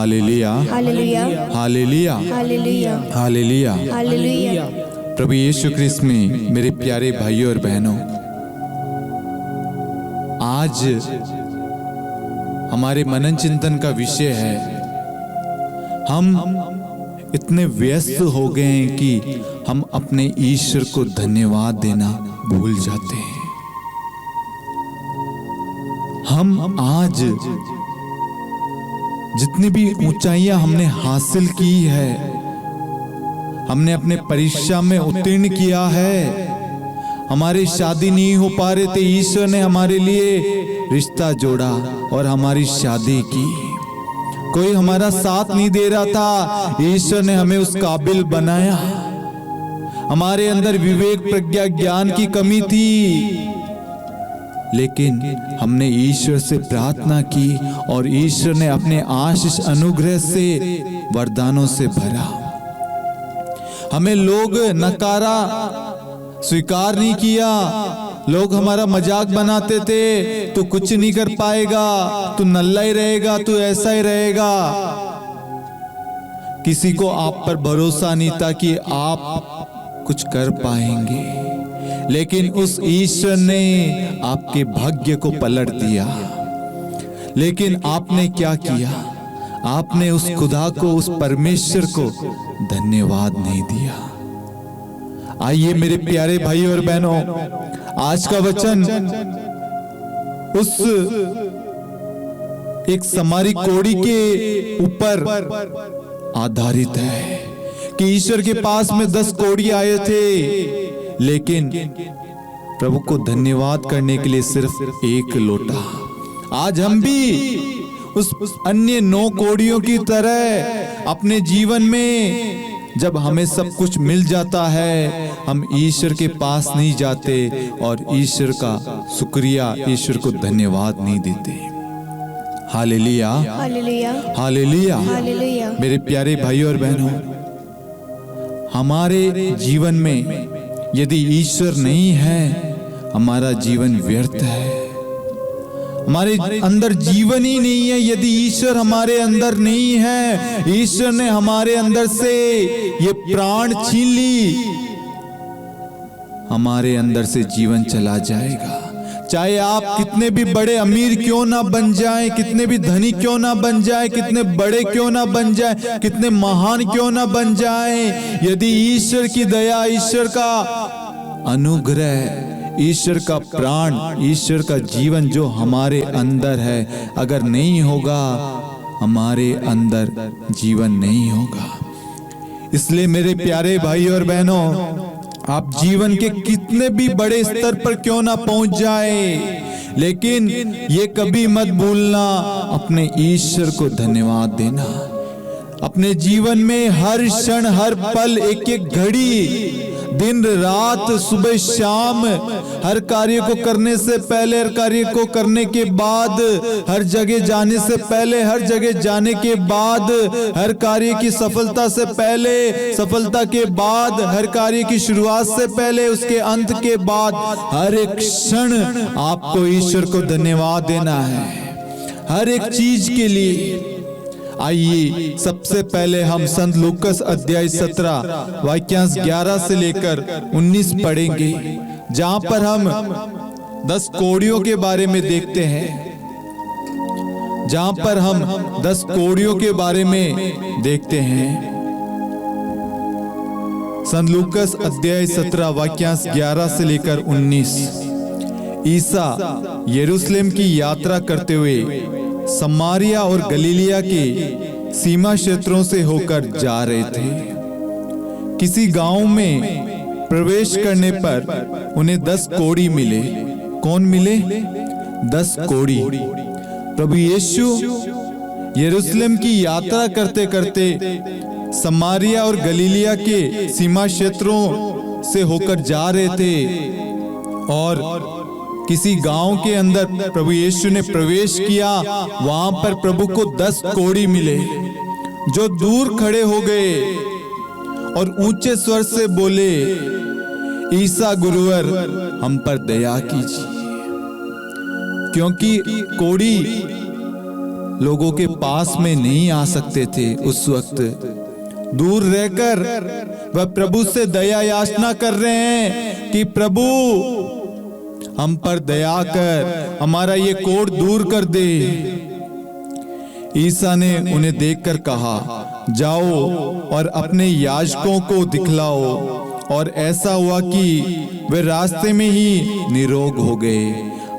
Hallelujah, hallelujah, hallelujah, hallelujah, hallelujah. Hallelujah. प्रभु यीशु ख्रिस्त में मेरे प्यारे भाइयों और बहनों, आज हमारे मनन चिंतन का विषय है, हम इतने व्यस्त हो गए हैं कि हम अपने ईश्वर को धन्यवाद देना भूल जाते हैं। हम आज जितनी भी ऊंचाइयां हमने हासिल की है, हमने अपने परीक्षा में उत्तीर्ण किया है, हमारी शादी नहीं हो पा रहे थे, ईश्वर ने हमारे लिए रिश्ता जोड़ा और हमारी शादी की। कोई हमारा साथ नहीं दे रहा था, ईश्वर ने हमें उस काबिल बनाया। हमारे अंदर विवेक, प्रज्ञा, ज्ञान की कमी थी, लेकिन हमने ईश्वर से प्रार्थना की और ईश्वर ने अपने आशीष अनुग्रह से वरदानों से भरा। हमें लोग नकारा, स्वीकार नहीं किया, लोग हमारा मजाक बनाते थे, तू कुछ नहीं कर पाएगा, तू नल्ला ही रहेगा, तू ऐसा ही रहेगा। किसी को आप पर भरोसा नहीं था कि आप कुछ कर पाएंगे, लेकिन उस ईश्वर ने आपके भाग्य को पलट दिया। लेकिन आपने क्या किया? आपने उस खुदा को, उस परमेश्वर को धन्यवाद नहीं दिया। आइए मेरे प्यारे भाई और बहनों, आज का वचन उस एक समारी कोड़ी के ऊपर आधारित है कि ईश्वर के पास में 10 कोड़ी आए थे, लेकिन प्रभु को धन्यवाद करने के लिए सिर्फ 1 लोटा। आज हम भी उस अन्य 9 कोड़ियों की तरह अपने जीवन में जब हमें सब कुछ मिल जाता है, हम ईश्वर के पास नहीं जाते और ईश्वर का शुक्रिया, ईश्वर को धन्यवाद नहीं देते। Hallelujah, hallelujah, hallelujah. हालेलुया। मेरे प्यारे भाइयों और बहनों, हमारे जीवन में यदि ईश्वर नहीं है, हमारा जीवन व्यर्थ है। हमारे अंदर जीवन ही नहीं है यदि ईश्वर हमारे अंदर नहीं है। ईश्वर ने हमारे अंदर से ये प्राण छीन ली, हमारे अंदर से जीवन चला जाएगा। चाहे आप कितने भी बड़े अमीर क्यों ना बन जाएं, कितने भी धनी क्यों ना बन जाएं, कितने बड़े क्यों ना बन जाएं, कितने महान क्यों ना बन जाएं, यदि ईश्वर की दया, ईश्वर का अनुग्रह, ईश्वर का प्राण, ईश्वर का जीवन जो हमारे अंदर है, अगर नहीं होगा, हमारे अंदर जीवन नहीं होगा। इसलिए मेरे प्यारे भाई और बहनों, आप जीवन के कितने भी बड़े स्तर पर क्यों ना पहुंच जाए, लेकिन ये कभी मत भूलना अपने ईश्वर को धन्यवाद देना। अपने जीवन में हर क्षण, हर पल, एक एक घड़ी, दिन रात, सुबह शाम, हर कार्य को करने से पहले, हर कार्य को करने के बाद, हर जगह जाने से पहले, हर जगह जाने के बाद, हर कार्य की सफलता से पहले, सफलता के बाद, हर कार्य की शुरुआत से पहले, उसके अंत के बाद, हर एक क्षण आपको ईश्वर को धन्यवाद देना है, हर एक चीज के लिए। आइए सबसे पहले हम संत लूकस अध्याय 17 वाक्यांश 11 से लेकर 19 पढ़ेंगे, जहां पर हम 10 कोड़ियों के बारे में देखते हैं, जहां पर हम 10 कोड़ियों के बारे में देखते हैं। संत लूकस अध्याय 17 वाक्यांश 11 से लेकर 19। ईसा यरूशलेम की यात्रा करते हुए समारिया और गलीलिया के सीमा क्षेत्रों से होकर जा रहे थे। किसी गांव में प्रवेश करने पर उन्हें 10 कोड़ी मिले। कौन मिले? 10 कोड़ी। प्रभु यीशु यरूशलेम की यात्रा करते करते समारिया और गलीलिया के सीमा क्षेत्रों से होकर जा रहे थे और किसी गांव के अंदर प्रभु यीशु ने प्रवेश किया। वहां पर प्रभु को 10 कोड़ी मिले, जो दूर खड़े हो गए और ऊंचे स्वर से बोले, ईसा गुरुवर हम पर दया कीजिए। क्योंकि कोड़ी लोगों के पास में नहीं आ सकते थे। उस वक्त दूर रहकर वह प्रभु से दया याचना कर रहे हैं कि प्रभु हम पर दया कर, हमारा ये कोढ़ दूर कर दे। ईसा ने उन्हें देखकर कहा, जाओ और अपने याजकों को दिखलाओ। और ऐसा हुआ कि वे रास्ते में ही निरोग हो गए।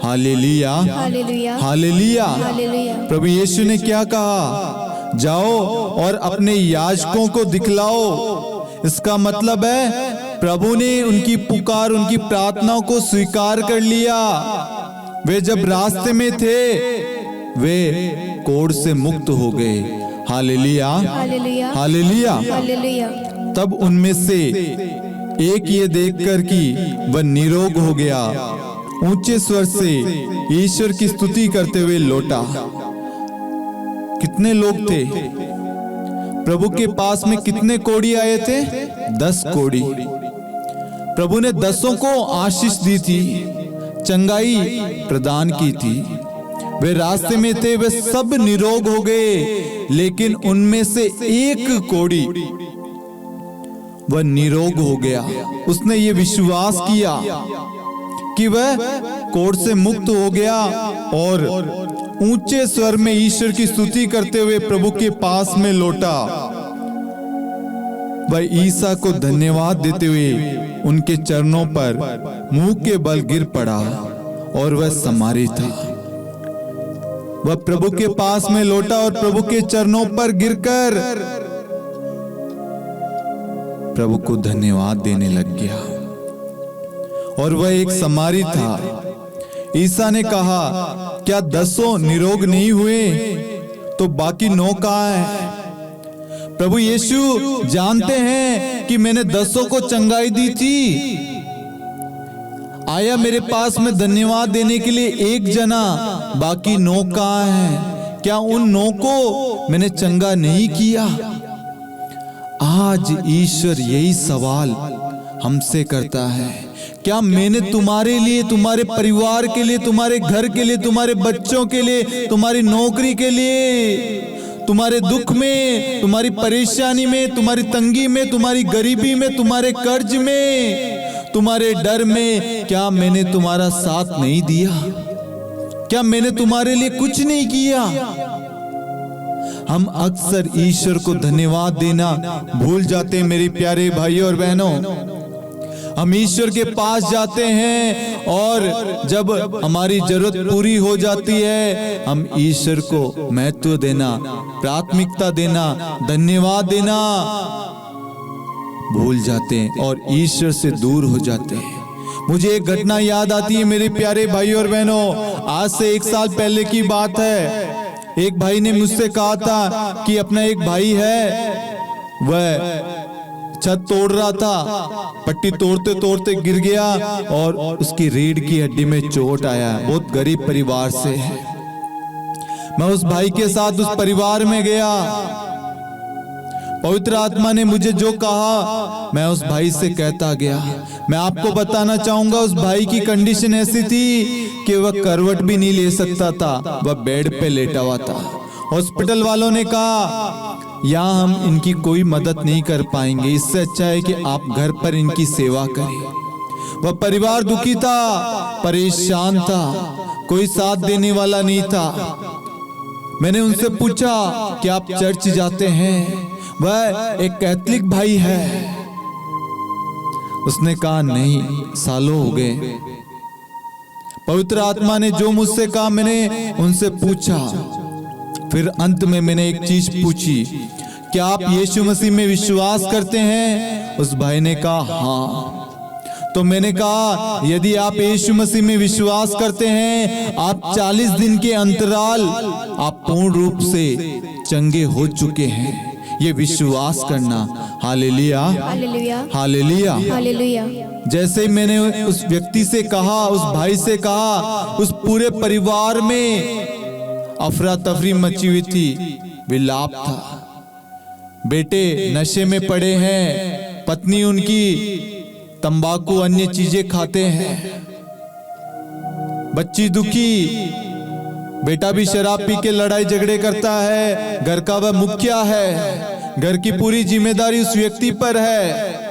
Hallelujah, hallelujah, hallelujah. हालेलुया। प्रभु यीशु ने क्या कहा? जाओ और अपने याजकों को दिखलाओ। इसका मतलब है प्रभु ने उनकी पुकार, उनकी प्रार्थनाओं को स्वीकार कर लिया। वे जब रास्ते में थे वे कोढ़ से मुक्त हो गए। Hallelujah, hallelujah, hallelujah. हालेलुया। तब उनमें से एक ये देखकर कि वह निरोग हो गया, ऊंचे स्वर से ईश्वर की स्तुति करते हुए लौटा। कितने लोग थे प्रभु के पास में? कितने कोढ़ी आए थे? 10 कोढ़ी। प्रभु ने 10 को आशीष दी थी, चंगाई प्रदान की थी। वे रास्ते में थे, वे सब निरोग हो गए, लेकिन उनमें से एक कोढ़ी वह निरोग हो गया। उसने ये विश्वास किया कि वह कोढ़ से मुक्त हो गया और ऊंचे स्वर में ईश्वर की स्तुति करते हुए प्रभु के पास में लौटा। वह ईसा को धन्यवाद देते हुए उनके चरणों पर मुंह के बल गिर पड़ा और वह समारी था। वह प्रभु के पास में लौटा और प्रभु के चरणों पर गिरकर प्रभु को धन्यवाद देने लग गया। और वह एक समारी था। ईसा ने कहा, क्या 10 निरोग नहीं हुए? तो बाकी 9 कहाँ हैं? प्रभु यीशु जानते हैं कि मैंने 10 को चंगाई दी थी। आया मेरे पास में धन्यवाद देने के लिए एक जना, बाकी 9 कहाँ हैं? क्या उन 9 को मैंने चंगा नहीं किया? आज ईश्वर यही सवाल हमसे करता है। क्या मैंने तुम्हारे लिए, तुम्हारे परिवार के लिए, तुम्हारे घर के लिए, तुम्हारे बच्चों के लिए, तुम्हारी नौकरी के लिए, तुम्हारे दुख में, तुम्हारी परेशानी में, तुम्हारी तंगी में, तुम्हारी गरीबी में, तुम्हारे कर्ज में, तुम्हारे डर में, क्या मैंने तुम्हारा साथ नहीं दिया? क्या मैंने तुम्हारे लिए कुछ नहीं किया? हम अक्सर ईश्वर को धन्यवाद देना भूल जाते हैं। मेरे प्यारे भाइयों और बहनों, हम ईश्वर के पास जाते हैं और जब हमारी जरूरत पूरी हो जाती है हम ईश्वर को महत्व देना, प्राथमिकता देना, धन्यवाद देना भूल जाते हैं और ईश्वर से दूर हो जाते हैं। मुझे एक घटना याद आती है मेरे प्यारे भाइयों और बहनों। आज से 1 साल पहले की बात है। एक भाई ने मुझसे कहा था कि अपना एक भाई है, वह छत तोड़ रहा था, पट्टी तोड़ते तोड़ते गिर गया और उसकी रीढ़ की हड्डी में चोट आया। बहुत गरीब परिवार से है। मैं उस भाई के साथ उस परिवार में गया। पवित्र आत्मा ने मुझे जो कहा मैं उस भाई से कहता गया। मैं आपको बताना चाहूंगा, उस भाई की कंडीशन ऐसी थी कि वह करवट भी नहीं ले सकता था, वह बेड पे लेटा हुआ था। हॉस्पिटल वालों ने कहा यहाँ हम इनकी कोई मदद नहीं कर पाएंगे, इससे अच्छा है कि आप घर पर इनकी सेवा करें। वह परिवार दुखी था, परेशान था, कोई साथ देने वाला नहीं था। मैंने उनसे पूछा कि आप चर्च जाते हैं? वह एक कैथलिक भाई है। उसने कहा नहीं, सालों हो गए। पवित्र आत्मा ने जो मुझसे कहा मैंने उनसे पूछा। फिर अंत में मैंने एक चीज पूछी, क्या आप यीशु मसीह में विश्वास करते हैं? उस भाई ने कहा हाँ। तो मैंने कहा यदि आप यीशु मसीह में विश्वास करते हैं, आप 40 दिन के अंतराल आप पूर्ण रूप से चंगे हो चुके हैं, ये विश्वास करना। Hallelujah, hallelujah, hallelujah, hallelujah. जैसे मैंने उस व्यक्ति से कहा, उस भाई से कहा, उस पूरे परिवार में अफरा तफरी मची हुई थी, विलाप था। बेटे नशे में पड़े हैं, पत्नी उनकी तंबाकू अन्य चीजें खाते हैं, बच्ची दुखी, बेटा भी शराब पी के लड़ाई झगड़े करता है, घर का वह मुखिया है, घर की पूरी जिम्मेदारी उस व्यक्ति पर है।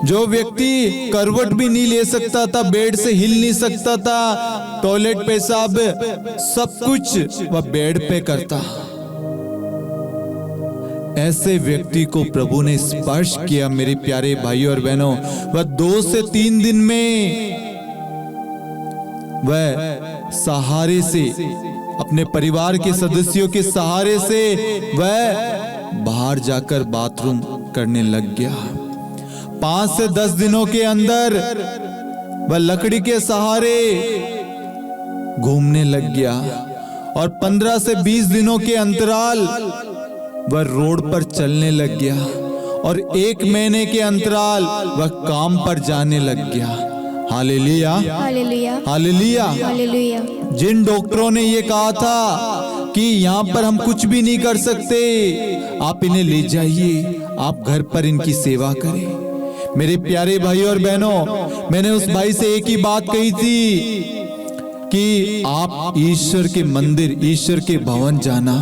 जो व्यक्ति करवट भी नहीं ले सकता था, बेड से हिल नहीं सकता था, टॉयलेट पेशाब सब कुछ वह बेड पे करता, ऐसे व्यक्ति को प्रभु ने स्पर्श किया। मेरे प्यारे भाइयों और बहनों, वह 2 से 3 दिन में वह सहारे से, अपने परिवार के सदस्यों के सहारे से वह बाहर जाकर बाथरूम करने लग गया। 5 से 10 दिनों के अंदर वह लकड़ी के सहारे घूमने लग गया और 15 से 20 दिनों के अंतराल वह रोड पर चलने लग गया और 1 महीने के अंतराल वह काम पर जाने लग गया। Hallelujah, hallelujah, hallelujah. हालेलुया। जिन डॉक्टरों ने ये कहा था कि यहाँ पर हम कुछ भी नहीं कर सकते, आप इन्हें ले जाइए, आप घर पर इनकी सेवा करें। मेरे प्यारे भाइयों और बहनों, मैंने उस भाई से एक ही बात कही थी कि आप ईश्वर के मंदिर, ईश्वर के भवन जाना,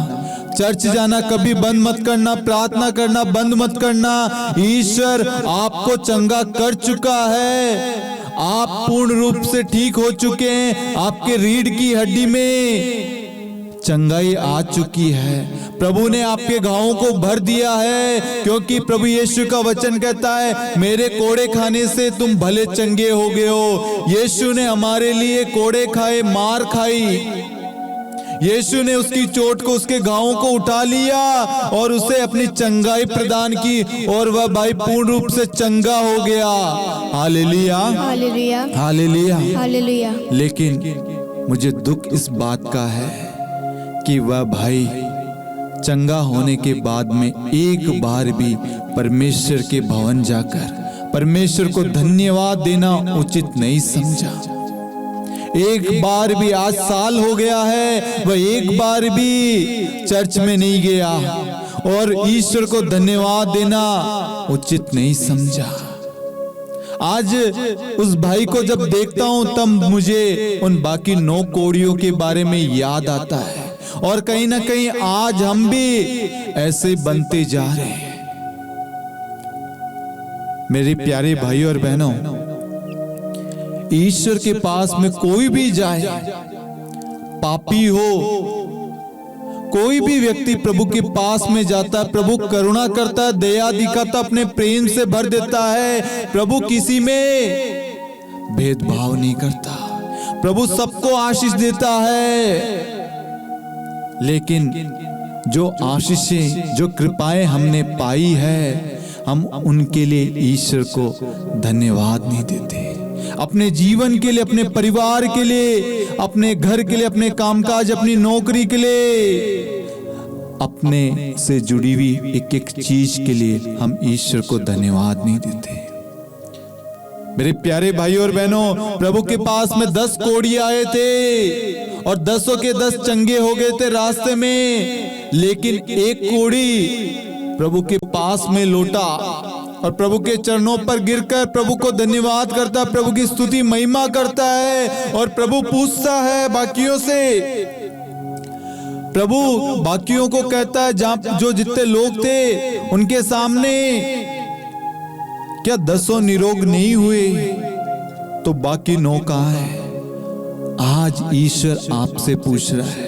चर्च जाना कभी बंद मत करना, प्रार्थना करना बंद मत करना। ईश्वर आपको चंगा कर चुका है, आप पूर्ण रूप से ठीक हो चुके हैं, आपके रीढ़ की हड्डी में चंगाई आ चुकी है, प्रभु ने आपके घावों को भर दिया है, क्योंकि प्रभु यीशु का वचन कहता है मेरे कोड़े खाने से तुम भले चंगे हो गए हो। यीशु ने हमारे लिए कोड़े खाए, मार खाई, यीशु ने उसकी चोट को, उसके घावों को उठा लिया और उसे अपनी चंगाई प्रदान की और वह भाई पूर्ण रूप से चंगा हो गया। Hallelujah, hallelujah, hallelujah, hallelujah. लेकिन मुझे दुख इस बात का है कि वह भाई चंगा होने के बाद में एक बार भी परमेश्वर के भवन जाकर परमेश्वर को धन्यवाद देना उचित नहीं समझा। एक बार भी, आज साल हो गया है, वह एक बार भी चर्च में नहीं गया और ईश्वर को धन्यवाद देना उचित नहीं समझा। आज उस भाई को जब देखता हूं तब मुझे उन बाकी 9 कोड़ियों के बारे में याद आता है और कहीं ना कहीं आज हम भी ऐसे बनते जा रहे हैं। मेरे प्यारे भाइयों और बहनों, ईश्वर के पास में कोई भी जाए, पापी हो, कोई भी व्यक्ति प्रभु के पास में जाता है, प्रभु करुणा करता है, दया दिखाता, अपने प्रेम से भर देता है। प्रभु किसी में भेदभाव नहीं करता, प्रभु सबको आशीष देता है। लेकिन जो आशीषें, जो कृपाएं हमने पाई है, हम उनके लिए ईश्वर को धन्यवाद नहीं देते। अपने जीवन के लिए, अपने परिवार के लिए, अपने घर के लिए, अपने कामकाज, अपनी नौकरी के लिए, अपने से जुड़ी हुई एक एक चीज के लिए हम ईश्वर को धन्यवाद नहीं देते। मेरे प्यारे भाइयों और बहनों, प्रभु के पास में 10 कोढ़ी आए थे और 10 के 10 चंगे हो गए थे रास्ते में, लेकिन एक कोढ़ी प्रभु के पास में लौटा और प्रभु के चरणों पर गिरकर प्रभु को धन्यवाद करता, प्रभु की स्तुति महिमा करता है और प्रभु पूछता है बाकियों से, प्रभु बाकियों को कहता है जहां जो जितने लोग थे उनके सामने क्या 10 निरोग नहीं हुए, तो बाकी 9 कहां है? आज ईश्वर आपसे पूछ रहा है,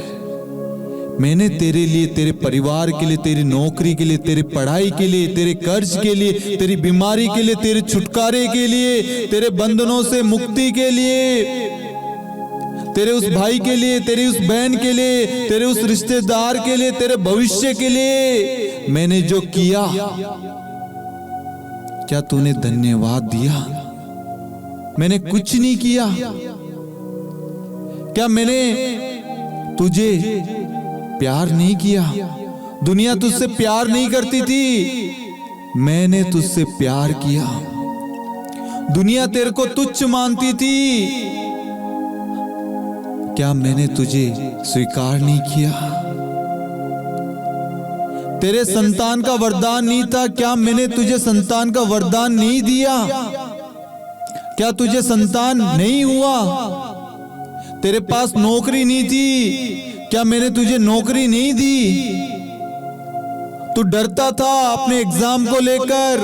मैंने तेरे लिए, तेरे परिवार के लिए, तेरी नौकरी के लिए, तेरी पढ़ाई के लिए, तेरे कर्ज के लिए, तेरी बीमारी के लिए, तेरे छुटकारे के लिए, तेरे बंधनों से मुक्ति के लिए, तेरे उस भाई के लिए, तेरी उस बहन के लिए, तेरे उस रिश्तेदार के लिए, तेरे भविष्य के लिए मैंने जो किया, क्या तूने धन्यवाद दिया? मैंने कुछ नहीं किया। क्या मैंने तुझे प्यार नहीं किया? दुनिया तुझसे प्यार नहीं करती थी, मैंने तुझसे प्यार किया। दुनिया तेरे को तुच्छ मानती थी, क्या मैंने तुझे स्वीकार नहीं किया? तेरे संतान का वरदान नहीं था, क्या मैंने तुझे संतान का वरदान नहीं दिया? क्या तुझे संतान नहीं हुआ? तेरे पास नौकरी नहीं थी, क्या मैंने तुझे नौकरी नहीं दी? तू डरता था अपने एग्जाम को लेकर,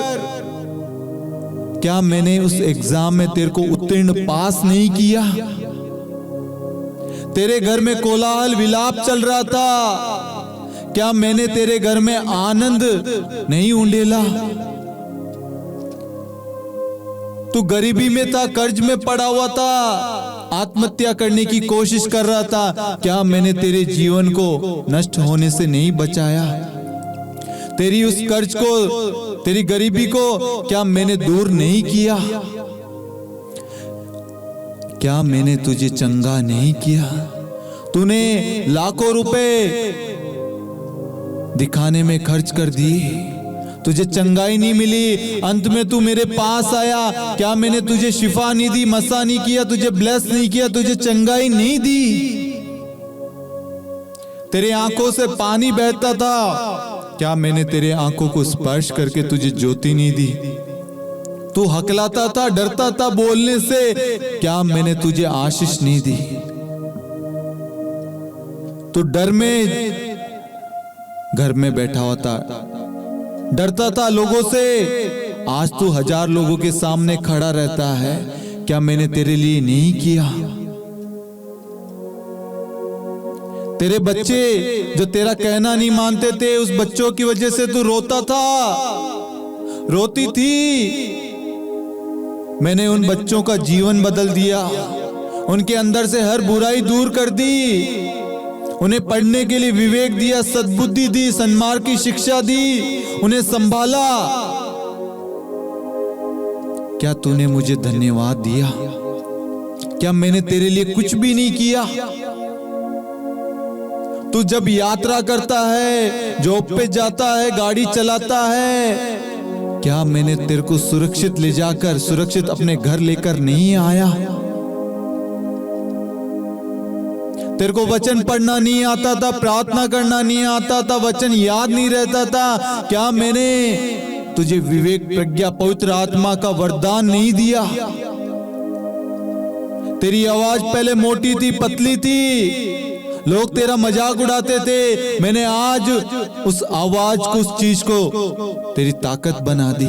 क्या मैंने उस एग्जाम में तेरे को उत्तीर्ण पास नहीं किया? तेरे घर में कोलाहल विलाप चल रहा था, क्या मैंने तेरे घर में आनंद नहीं उंडेला? तू गरीबी में था, कर्ज में पड़ा हुआ था, आत्महत्या करने की कोशिश कर रहा था, क्या मैंने तेरे जीवन को नष्ट होने से नहीं बचाया? तेरी उस कर्ज को, तेरी गरीबी को क्या मैंने दूर नहीं किया? क्या मैंने तुझे चंगा नहीं किया? तूने लाखों रुपए दिखाने में खर्च कर दिए, तुझे चंगाई नहीं मिली, अंत में तू मेरे पास आया, क्या मैंने तुझे शिफा नहीं दी, मसा नहीं किया, तुझे ब्लेस नहीं किया, तुझे चंगाई नहीं दी? तेरे आंखों से पानी बहता था, क्या मैंने तेरे आंखों को स्पर्श करके तुझे ज्योति नहीं दी? तू हकलाता था, डरता था बोलने से, क्या मैंने तुझे आशीष नहीं दी? तू डर में घर में बैठा हुआ था, डरता था लोगों से, आज तू 1000 लोगों के सामने खड़ा रहता है, क्या मैंने तेरे लिए नहीं किया? तेरे बच्चे जो तेरा कहना नहीं मानते थे, उस बच्चों की वजह से तू रोता था, रोती थी, मैंने उन बच्चों का जीवन बदल दिया, उनके अंदर से हर बुराई दूर कर दी, उन्हें पढ़ने के लिए विवेक दिया, सद्बुद्धि दी, सन्मार्ग की शिक्षा दी, उन्हें संभाला। क्या तूने मुझे धन्यवाद दिया? क्या मैंने तेरे लिए कुछ भी नहीं किया? तू जब यात्रा करता है, जॉब पे जाता है, गाड़ी चलाता है, क्या मैंने तेरे को सुरक्षित ले जाकर सुरक्षित अपने घर लेकर नहीं आया? तेरे को वचन पढ़ना नहीं आता था, प्रार्थना करना नहीं आता था, वचन याद नहीं रहता था, क्या मैंने तुझे विवेक, प्रज्ञा, पवित्र आत्मा का वरदान नहीं दिया? तेरी आवाज पहले मोटी थी, पतली थी, लोग तेरा मजाक उड़ाते थे, मैंने आज उस आवाज को, उस चीज को तेरी ताकत बना दी।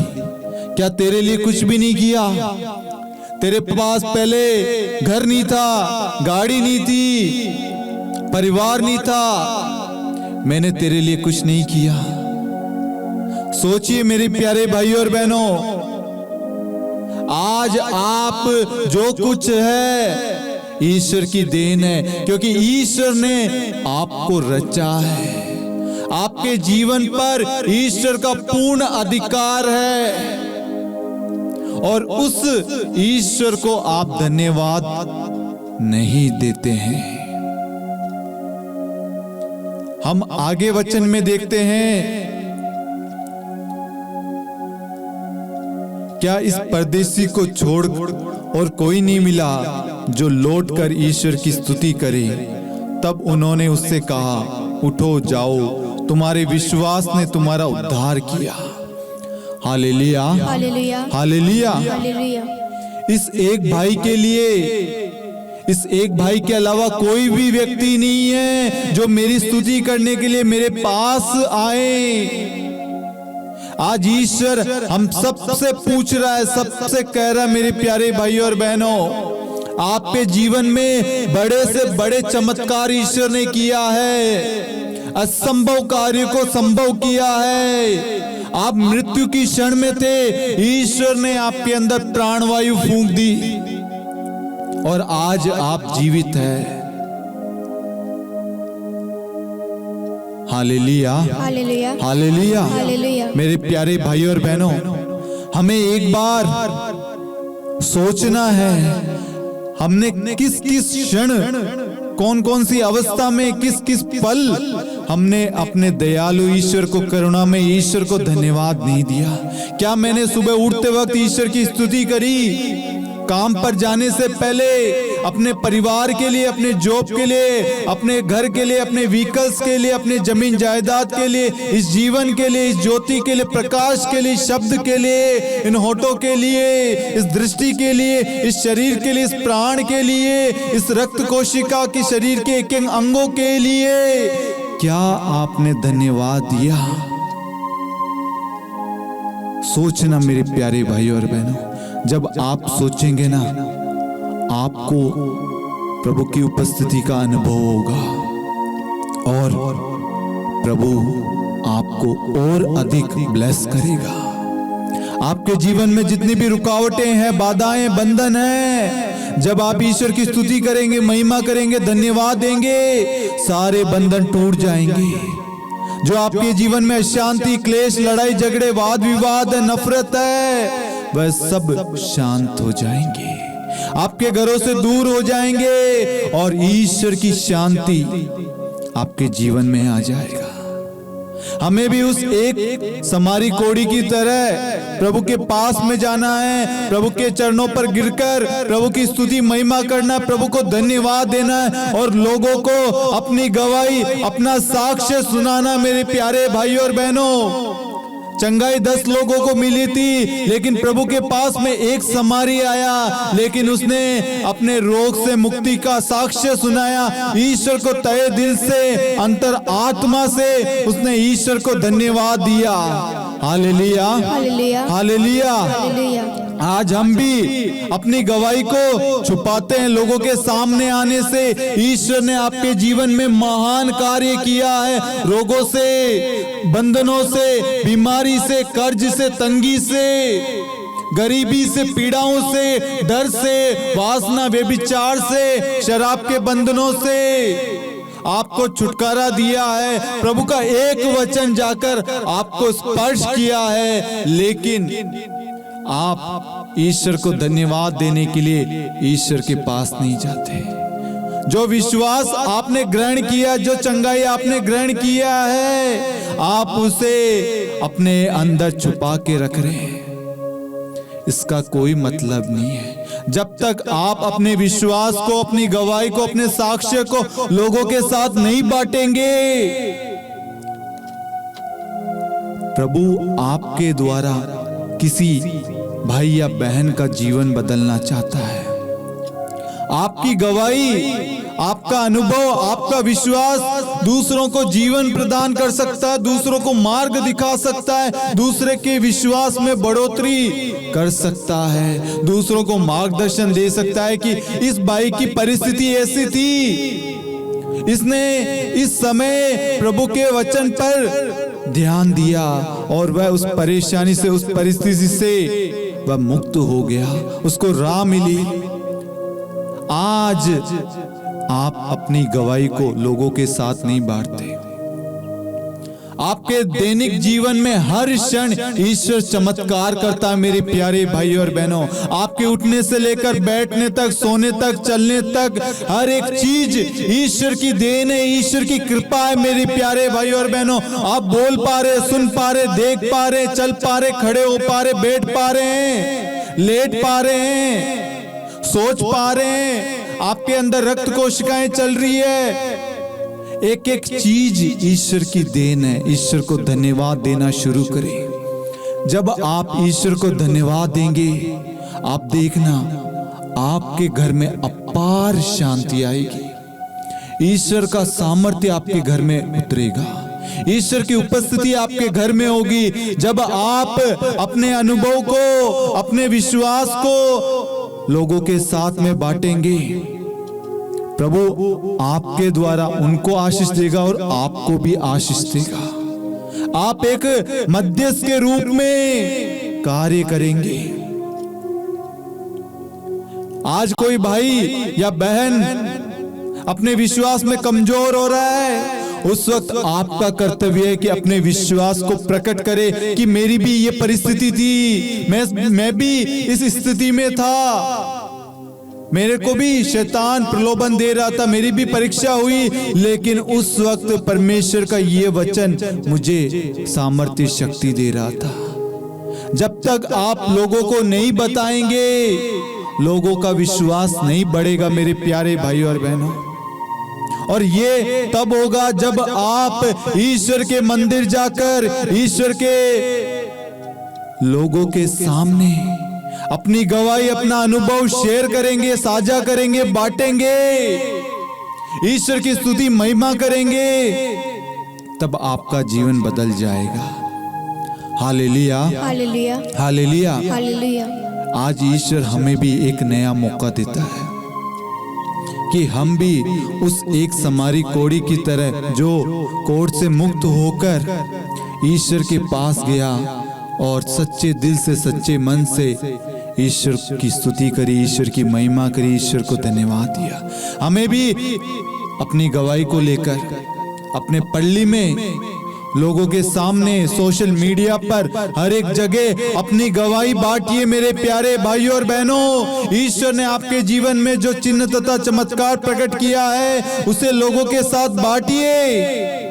क्या तेरे लिए कुछ भी नहीं किया? तेरे पास पहले घर नहीं था, गाड़ी नहीं थी, परिवार नहीं था, मैंने तेरे लिए कुछ नहीं किया। सोचिए मेरे प्यारे भाइयों और बहनों, आज आप जो कुछ है ईश्वर की देन है, क्योंकि ईश्वर ने आपको रचा है, आपके जीवन पर ईश्वर का पूर्ण अधिकार है, और उस ईश्वर को आप धन्यवाद नहीं देते हैं। हम आगे वचन में देखते हैं, क्या इस परदेसी को छोड़ और कोई नहीं मिला जो लौट कर ईश्वर की स्तुति करे? तब उन्होंने उससे कहा, उठो जाओ, तुम्हारे विश्वास ने तुम्हारा उद्धार किया। Hallelujah, hallelujah, hallelujah. हालेलुया। इस एक भाई के लिए, इस एक भाई के अलावा कोई भी व्यक्ति नहीं है जो मेरी स्तुति करने के लिए मेरे पास आए। आज ईश्वर हम सबसे पूछ रहा है, सबसे कह रहा है, मेरे प्यारे भाइयों और बहनों, आपके जीवन में बड़े से बड़े चमत्कार ईश्वर ने किया है, असंभव कार्य को संभव किया है। आप मृत्यु की क्षण में थे, ईश्वर ने आपके अंदर प्राणवायु फूंक दी और आज आप जीवित हैं। Hallelujah, hallelujah, hallelujah. हालेलुया। मेरे प्यारे भाइयों और बहनों, हमें एक बार सोचना है, हमने किस किस क्षण, कौन कौन सी अवस्था में, किस किस पल हमने अपने दयालु ईश्वर को, करुणा में ईश्वर को धन्यवाद नहीं दिया। क्या मैंने सुबह उठते वक्त ईश्वर की स्तुति करी? काम पर जाने से पहले अपने परिवार के लिए, अपने जॉब के लिए, अपने घर के लिए, अपने व्हीकल्स के लिए, अपने जमीन जायदाद के लिए, इस जीवन के लिए, इस ज्योति के लिए, प्रकाश के लिए, शब्द के लिए, इन होठों के लिए, इस दृष्टि के लिए, इस शरीर के लिए, इस प्राण के लिए, इस रक्त कोशिका के शरीर के एक एक अंगों के लिए क्या आपने धन्यवाद दिया? सोचना मेरे प्यारे भाइयों और बहनों, जब आप सोचेंगे ना, आपको प्रभु की उपस्थिति का अनुभव होगा और प्रभु आपको और अधिक ब्लेस करेगा। आपके जीवन में जितनी भी रुकावटें हैं, बाधाएं, बंधन हैं, जब आप ईश्वर की स्तुति करेंगे, महिमा करेंगे, धन्यवाद देंगे, सारे बंधन टूट जाएंगे। जो आपके जीवन में अशांति, क्लेश, लड़ाई झगड़े, वाद विवाद है, नफरत है, वह सब शांत हो जाएंगे, आपके घरों से दूर हो जाएंगे और ईश्वर की शांति आपके जीवन में आ जाएगा। हमें भी उस एक समारी कोड़ी की तरह प्रभु के पास में जाना है, प्रभु के चरणों पर गिरकर प्रभु की स्तुति महिमा करना, प्रभु को धन्यवाद देना है और लोगों को अपनी गवाही, अपना साक्ष्य सुनाना। मेरे प्यारे भाइयों और बहनों, चंगाई 10 लोगों को मिली थी, लेकिन प्रभु के पास में एक समारी आया, लेकिन उसने अपने रोग से मुक्ति का साक्ष्य सुनाया। ईश्वर को तहे दिल से, अंतर आत्मा से उसने ईश्वर को धन्यवाद दिया। Hallelujah, hallelujah, hallelujah. हालेलुया। आज हम भी अपनी गवाही को छुपाते हैं लोगों के सामने आने से। ईश्वर ने आपके जीवन में महान कार्य किया है। रोगों से, बंधनों से, बीमारी से, कर्ज से, तंगी से, गरीबी से, पीड़ाओं से, डर से, वासना, व्यभिचार से, शराब के बंधनों से आपको छुटकारा दिया है। प्रभु का एक वचन जाकर आपको स्पर्श किया है, लेकिन आप ईश्वर को धन्यवाद देने के लिए ईश्वर के पास नहीं जाते। जो विश्वास आपने ग्रहण किया, जो चंगाई आपने ग्रहण किया है, आप उसे अपने अंदर छुपा के रख रहे हैं। इसका कोई मतलब नहीं है। जब तक आप अपने विश्वास को, अपनी गवाही को, अपने साक्ष्य को लोगों के साथ नहीं बांटेंगे, प्रभु आपके द्वारा किसी भाई या बहन का जीवन बदलना चाहता है। आपकी गवाही, आपका अनुभव, आपका विश्वास दूसरों को जीवन प्रदान कर सकता है, दूसरों को मार्ग दिखा सकता है, दूसरे के विश्वास में बढ़ोतरी कर सकता है, दूसरों को मार्गदर्शन दे सकता है कि इस भाई की परिस्थिति ऐसी थी, इसने इस समय प्रभु के वचन पर ध्यान दिया और वह उस परेशानी से, उस परिस्थिति से वह मुक्त हो गया, उसको राह मिली। आज आप अपनी गवाही को लोगों के साथ नहीं बांटते। आपके दैनिक जीवन में हर क्षण ईश्वर चमत्कार करता है। मेरे प्यारे भाइयों और बहनों, आपके उठने से लेकर बैठने तक, सोने तक, चलने तक, हर एक चीज ईश्वर की देन है, ईश्वर की कृपा है। मेरे प्यारे भाइयों और बहनों, आप बोल पा रहे, सुन पा रहे, देख पा रहे, चल पा रहे, खड़े हो पा रहे, बैठ पा रहे हैं, लेट पा रहे हैं, सोच पा रहे हैं, आपके अंदर रक्त कोशिकाएं चल रही है। एक एक चीज ईश्वर की देन है। ईश्वर को धन्यवाद देना शुरू करें। जब आप ईश्वर को धन्यवाद देंगे, आप देखना आपके घर में अपार शांति आएगी। ईश्वर का सामर्थ्य आपके घर में उतरेगा। ईश्वर की उपस्थिति आपके घर में होगी। जब आप अपने अनुभव को, अपने विश्वास को लोगों के साथ में बांटेंगे, प्रभु आपके द्वारा उनको आशीष देगा और आपको भी आशीष देगा। आप एक मध्यस्थ के रूप में कार्य करेंगे। आज कोई भाई या बहन अपने विश्वास में कमजोर हो रहा है, उस वक्त आपका कर्तव्य है कि अपने विश्वास को प्रकट करे कि मेरी भी ये परिस्थिति थी, मैं भी इस स्थिति में था, मेरे को भी शैतान प्रलोभन दे रहा था, मेरी भी परीक्षा हुई, लेकिन उस वक्त परमेश्वर का ये वचन मुझे सामर्थ्य शक्ति दे रहा था। जब तक आप लोगों को नहीं बताएंगे, लोगों का विश्वास नहीं बढ़ेगा मेरे प्यारे भाई और बहनों। और ये तब होगा जब आप ईश्वर के मंदिर जाकर ईश्वर के लोगों के सामने अपनी गवाही, अपना अनुभव शेयर करेंगे, साझा करेंगे, बांटेंगे, ईश्वर की स्तुति महिमा करेंगे, तब आपका जीवन बदल जाएगा। Hallelujah, hallelujah, hallelujah. हालेलुया। आज ईश्वर हमें भी एक नया मौका देता है कि हम भी उस एक समारी कोढ़ी की तरह जो कोढ़ से मुक्त होकर ईश्वर के पास गया और सच्चे दिल से, सच्चे मन से ईश्वर की स्तुति करी, ईश्वर की महिमा करी, ईश्वर को धन्यवाद दिया। हमें भी अपनी गवाही को लेकर अपने पल्ली में, लोगों के सामने, सोशल मीडिया पर, हर एक जगह अपनी गवाही बांटिए मेरे प्यारे भाइयों और बहनों। ईश्वर ने आपके जीवन में जो चिन्ह तथा चमत्कार प्रकट किया है उसे लोगों के साथ बांटिए।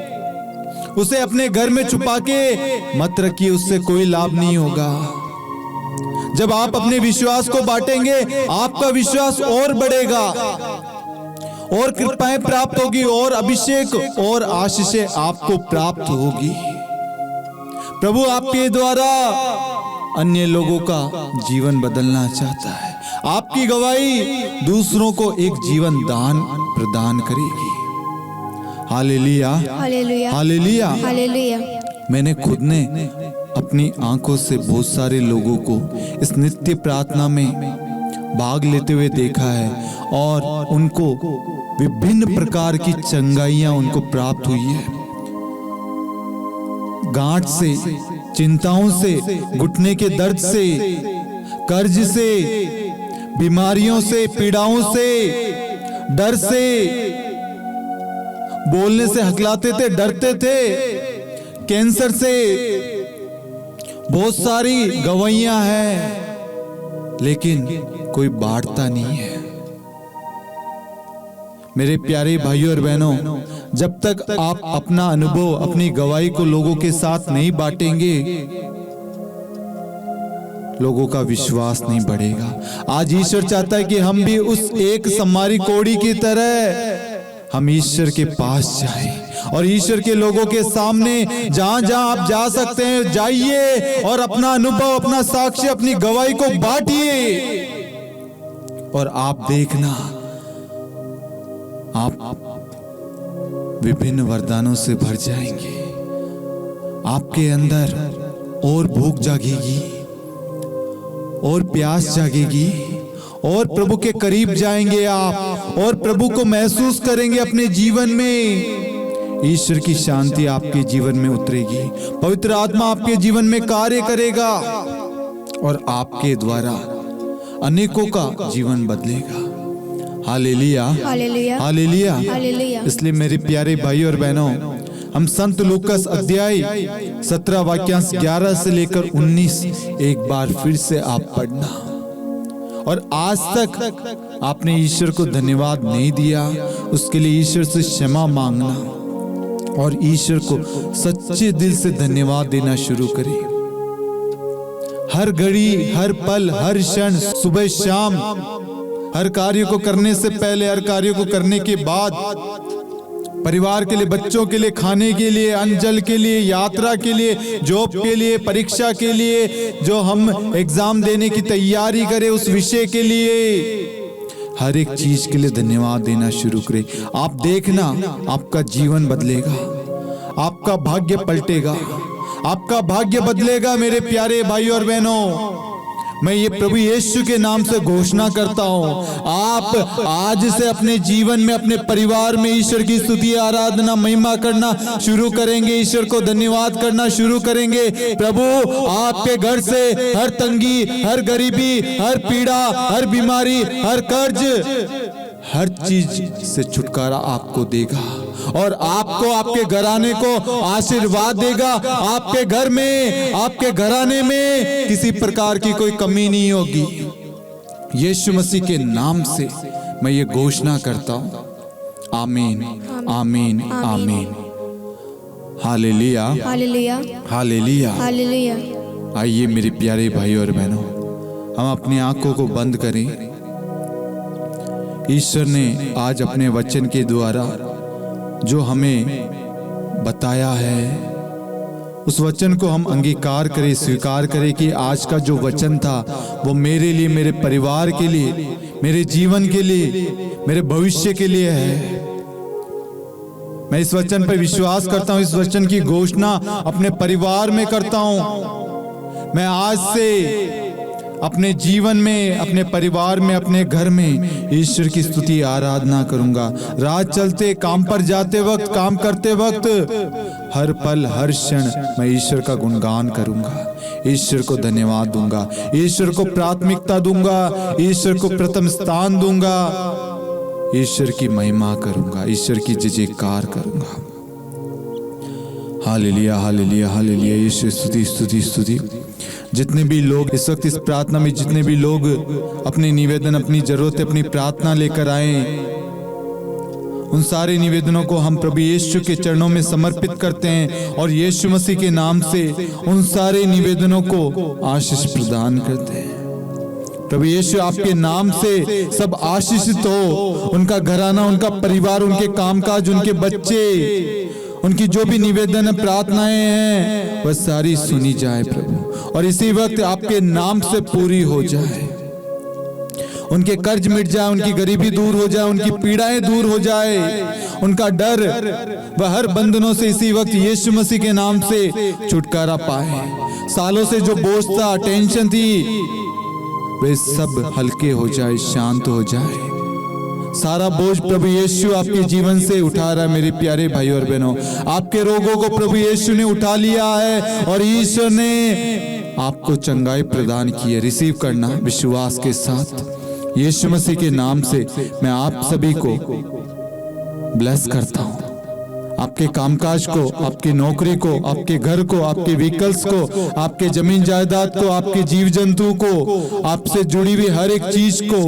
उसे अपने घर में छुपा के मत रखिए, उससे कोई लाभ नहीं होगा। जब आप अपने विश्वास को बांटेंगे आपका विश्वास और बढ़ेगा, और कृपाएं प्राप्त होगी, और अभिषेक और आशीषें आपको प्राप्त होगी। प्रभु आपके द्वारा अन्य लोगों का जीवन बदलना चाहता है। आपकी गवाही दूसरों को एक जीवन दान प्रदान करेगी। Hallelujah, hallelujah, hallelujah. हालेलुया। मैंने खुद ने अपनी आंखों से बहुत सारे लोगों को इस नित्य प्रार्थना में भाग लेते हुए देखा है, और उनको विभिन्न प्रकार की चंगाइयां उनको प्राप्त हुई है। गांठ से, चिंताओं से, घुटने के दर्द से, कर्ज से, बीमारियों से, पीड़ाओं से, डर से, बोलने से हकलाते थे, डरते थे, कैंसर से, बहुत सारी गवाहियां हैं, लेकिन कोई बांटता नहीं है। मेरे प्यारे भाइयों और बहनों, जब तक आप अपना अनुभव, अपनी गवाही को लोगों के साथ नहीं बांटेंगे, लोगों का विश्वास नहीं बढ़ेगा। आज ईश्वर चाहता है कि हम भी उस एक समारी कोढ़ी की तरह हम ईश्वर के पास जाएं और ईश्वर के लोगों के सामने जहां जहां आप जा सकते हैं जाइए और अपना अनुभव, अपना साक्ष्य, अपनी गवाही को बांटिए। और आप देखना, आप विभिन्न वरदानों से भर जाएंगे। आपके अंदर और भूख जागेगी, और प्यास जागेगी, और प्रभु के करीब जाएंगे आप, और प्रभु को महसूस करेंगे अपने जीवन में। ईश्वर की शांति आपके जीवन में उतरेगी, पवित्र आत्मा आपके जीवन में कार्य करेगा, और आपके द्वारा अनेकों का जीवन बदलेगा। Hallelujah, hallelujah, hallelujah, hallelujah. इसलिए मेरे प्यारे भाई और बहनों, हम संत लूकास अध्याय 17 वाक्यांश 11 से लेकर 19 एक बार फिर से आप पढ़ना। और आज तक आपने ईश्वर को धन्यवाद नहीं दिया, उसके लिए ईश्वर से क्षमा मांगना और ईश्वर को सच्चे दिल से धन्यवाद देना शुरू करें। हर घड़ी, हर पल, हर क्षण, सुबह शाम, हर कार्य को करने से पहले, हर कार्य को करने के बाद, परिवार के लिए, बच्चों के लिए, खाने के लिए, अन्न जल के लिए, यात्रा के लिए, जॉब के लिए, परीक्षा के लिए, जो हम एग्जाम देने की तैयारी करें उस विषय के लिए, हर एक चीज के लिए धन्यवाद देना शुरू करें। आप देखना, आपका जीवन बदलेगा, आपका भाग्य पलटेगा, आपका भाग्य बदलेगा। मेरे प्यारे भाई और बहनों, मैं ये प्रभु यीशु के नाम से घोषणा करता हूँ, आप आज से अपने जीवन में, अपने परिवार में ईश्वर की स्तुति, आराधना, महिमा करना शुरू करेंगे, ईश्वर को धन्यवाद करना शुरू करेंगे। प्रभु आपके घर से हर तंगी, हर गरीबी, हर पीड़ा, हर बीमारी, हर कर्ज, हर चीज से छुटकारा आपको देगा, और आपको, आपके घराने को आशीर्वाद देगा। आपके घर में, आपके घराने में किसी प्रकार की कोई कमी नहीं होगी। यीशु मसीह के नाम से मैं ये घोषणा करता हूँ। आमीन, आमीन, आमीन। Hallelujah, hallelujah, hallelujah. हालेलुया। आइए मेरे प्यारे भाई और बहनों, हम अपनी आंखों को बंद करें ईश्वर ने आज अपने वचन के द्वारा जो हमें बताया है, उस वचन को हम अंगीकार करें, स्वीकार करें कि आज का जो वचन था वो मेरे लिए, मेरे परिवार के लिए, मेरे जीवन के लिए, मेरे भविष्य के लिए है। मैं इस वचन पर विश्वास करता हूं, इस वचन की घोषणा अपने परिवार में करता हूं। मैं आज से अपने जीवन में, अपने परिवार में, अपने घर में ईश्वर की स्तुति आराधना करूंगा। रात चलते, काम पर जाते वक्त, काम करते वक्त, हर पल हर क्षण मैं ईश्वर का गुणगान करूंगा, ईश्वर को धन्यवाद दूंगा, ईश्वर को प्राथमिकता दूंगा, ईश्वर को प्रथम स्थान दूंगा, ईश्वर की महिमा करूंगा, ईश्वर की जय जयकार करूंगा। Hallelujah, hallelujah, hallelujah. ईश्वर स्तुति, स्तुति, स्तुति। जितने भी लोग इस वक्त इस प्रार्थना में, जितने भी लोग अपने निवेदन, अपनी जरूरत, अपनी प्रार्थना लेकर आए, उन सारे निवेदनों को हम प्रभु यीशु के चरणों में समर्पित करते हैं और यीशु मसीह के नाम से उन सारे निवेदनों को आशीष प्रदान करते हैं। प्रभु यीशु आपके नाम से सब आशीषित हो, उनका घराना, उनका परिवार, उनके कामकाज, उनके बच्चे, उनकी जो भी निवेदन, प्रार्थनाएं हैं, वह सारी सुनी जाए प्रभु, और इसी वक्त आपके नाम से पूरी हो जाए। उनके कर्ज मिट जाए, उनकी गरीबी दूर हो जाए, उनकी पीड़ाएं दूर हो जाए, उनका डर व हर बंधनों से इसी वक्त यीशु मसीह के नाम से छुटकारा पाए। सालों से जो बोझ था, टेंशन थी, वे सब हल्के हो जाए, शांत हो जाए। सारा बोझ प्रभु यीशु आपके जीवन से उठा रहा है। मेरे प्यारे भाई और बहनों, आपके रोगों को प्रभु यीशु ने उठा लिया है और ईश्वर ने आपको चंगाई प्रदान की है। रिसीव करना विश्वास के साथ। यीशु मसीह के नाम से मैं आप सभी को ब्लेस करता हूं। आपके कामकाज को, आपकी नौकरी को, आपके घर को, आपके व्हीकल्स को, आपके जमीन जायदाद को, आपके जीव जंतु को, आपसे जुड़ी हुई हर एक चीज को,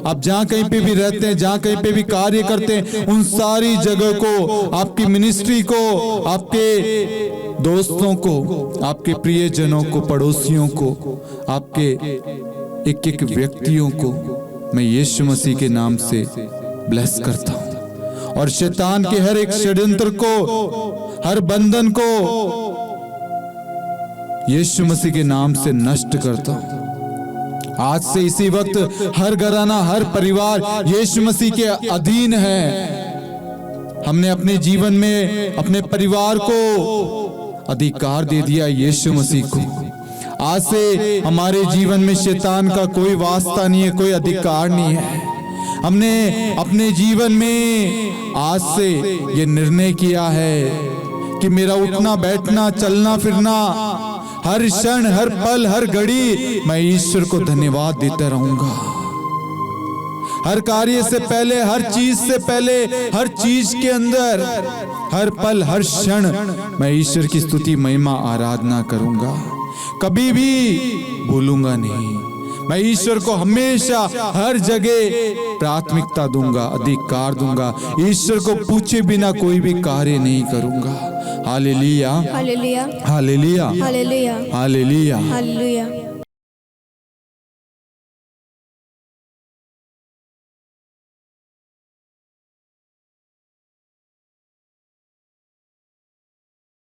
आप जहां कहीं पे भी रहते हैं, जहां कहीं पे भी कार्य करते हैं, उन सारी जगह को, आपकी मिनिस्ट्री को, आपके दोस्तों को, आपके प्रियजनों को, पड़ोसियों को, आपके एक एक व्यक्तियों को मैं यीशु मसीह के नाम से ब्लेस करता हूं और शैतान के हर एक षड्यंत्र को, हर बंधन को यीशु मसीह के नाम से नष्ट करता हूं। आज से इसी वक्त हर घराना, हर परिवार यीशु मसीह के अधीन है। हमने अपने जीवन में अपने परिवार को अधिकार दे दिया यीशु मसीह को। आज से हमारे जीवन में शैतान का कोई वास्ता नहीं है, कोई अधिकार नहीं है। हमने अपने जीवन में आज से ये निर्णय किया है कि मेरा उठना, बैठना, चलना फिरना, हर क्षण, हर पल, हर घड़ी मैं ईश्वर को धन्यवाद देता रहूंगा। हर कार्य से पहले, हर चीज से पहले, हर चीज के अंदर, हर पल, हर क्षण मैं ईश्वर की स्तुति, महिमा, आराधना करूंगा। कभी भी भूलूंगा नहीं। मैं ईश्वर को हमेशा हर जगह प्राथमिकता दूंगा, अधिकार दूंगा। ईश्वर को पूछे बिना कोई भी कार्य नहीं करूंगा। Hallelujah, hallelujah, hallelujah, hallelujah, hallelujah. Hallelujah.